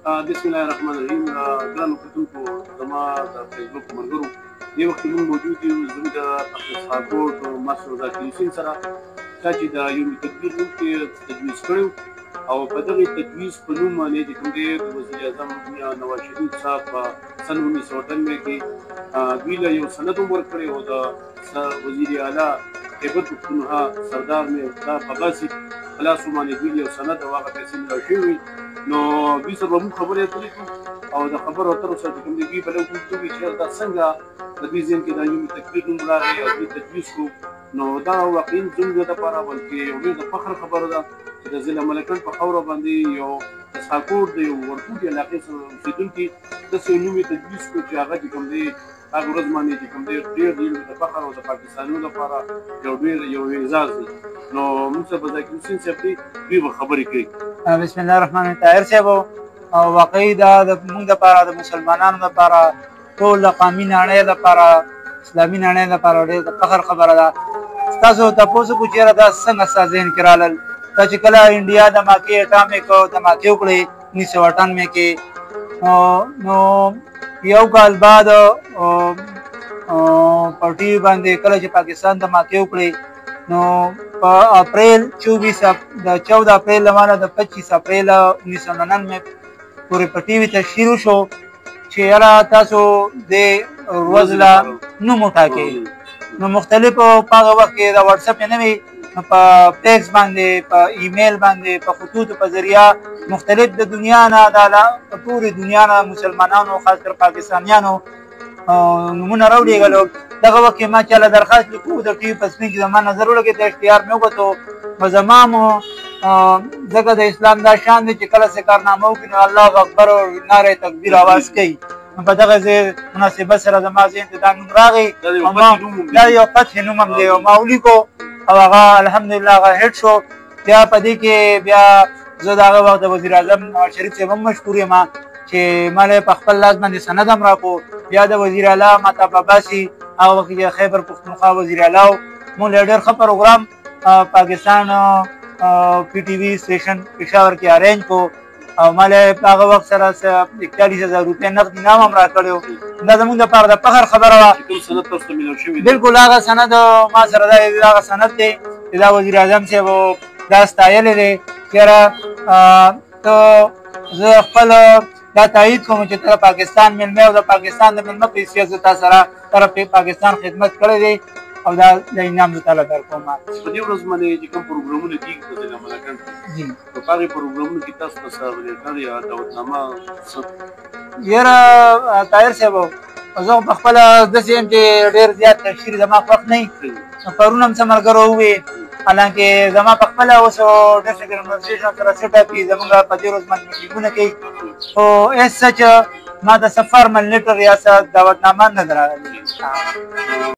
بسم الله الرحمن الرحیم. ګرانو کتونکو، زما د فیسبوک ملګرو، دې وخت کې موږ موجود یو زموږ د اسحاق ماسټر ذاکر حسین سره، چا چې د یوم تدبیر نوم کې تجویز کړی او په دغه تجویز په نوم باندې چې کوم دی د وزیر اعظم نواز شریف صاحب په سن 1998 کې دوی له یو سند هم ورکړی او د وزیر اعلی خیبر پښتونخوا سردار مهرداد عباسي په لاسو باندې دوی یو سند او هغه پیسې ملاو شوي. نو دوی سره به موږ خبرې اترې کوو او د خبرو اترو سره چې کوم دی دوی به لږ وګورو چې دا څنګه د دوی ذهن کې دا یوم تدبیر نوم راغی او دوی تجویز کړو. نو دا واقعي زموږ دپاره بلکې یو ډېر د فخر خبره ده چې د ضلع ملکنډ په خاوره باندې یو د اسحاق د یو ورکوټي علاقې سره اوسېدونکي داسې یو نوم یې تجویز کړو چې هغه چې کوم دی هغه ورځ باندې چې کوم دی ډېر د فخر او د پاکستانیانو لپاره یو ډېر یو اعزاز دی. نو موږ سره به ذاکر حسین صاحب دی، دوی به خبرې کوي. بسم الله الرحمن الرحیم. طاهر صاحب، واقعي دا موږ دپاره د مسلمانانو دپاره ټول د قومي نړۍ دپاره اسلامي نړۍ دپاره ډېر د فخر خبره ده. ستاسو تپوس وکړو چېرې دا څنګه ستا ذهن کې رالل دا چې کله انډیا دھماکې اټامک دھماکې وکړې 1998 کې، نو یو کال بعد په ټي وي باندې کله چې پاکستان دھماکې وکړې نو په اپریل 14 اپریل لمانه د 25 اپریل 1999 پورې په ټي وي تشهیر وشو چې یاره تاسو د ورځ له نوم وټاکئ. نو مختلفو په هغه وخت کې د واټساپ یې نه وي، په فیکس باندې، په ایمیل باندې، په خطوطو په ذریعه مختلف د دنیا نه د ټولې دنیا نه مسلمانانو خاص کر پاکستانیانو نومونه راولېږلو. دغه وخت کې ما چاله درخواست لیکو د ټي وي په سکرین کې زما نظر ولګېد، اختیار مې وکړو په زما مو ځکه د اسلام دا شان دی چې کله څه کارنامه وکړي نو الله اکبر او نعره تکبیر اواز کوي. په دغه مناسبت سره زما ذهن ته دا نوم راغی، دا یو فتح نوم هم دی او ما ولیکو او هغه الحمدلله هغه هیټ شو. بیا په دې کې بیا زه د هغه وخت د وزیر اعظم نواز شریف صاحب هم مشکور یم چې ما له په خپل لاس باندې سند هم راکړو. بیا د وزیر اعلی مهرداد عباسي هغه وخت کې خیبر پښتونخوا وزیر اعلی و، موږ له ډېر ښه پروګرام پاکستان پی ټي وي سټیشن پېښور کې ارینج کو او ما له په هغه وخت سره 41,000 روپۍ نقد انعام هم راکړی و. دا زموږ دپاره د فخر خبره وه. بلکل هغه سند ما سره دا هغه سند دی چې دا وزیر اعظم صاحب دا ستایلی دی چې یاره ته زه خپل دا تایید کوم چې ته پاکستان میلمه او د پاکستان د میلمه په حیثیت زه تا سره طرف پاکستان خدمت کړی دی او دا د انعام زه تعالی درکوم. په دې ورځ باندې چې کوم پروګرامونه کېږي د ضلع ملکنډ په هغې پروګرامونو کې تاسو ته څه ریلیټر یا دعوتنامه څه؟ یاره طاهر صاحب، زه په خپله داسې یم چې ډېر زیات تشهیر زما خوښ نه وي. پرون هم څه ملګرو وویل، حالانکې زما په خپله اوس ډسټرکټ ایډمنسټریشن سره څه ټاپي زموږ په دې ورځ باندې میټینګونه کوي، خو ایز سچ ما د سفر من لیټر یا څه دعوتنامه نه ده راغلې.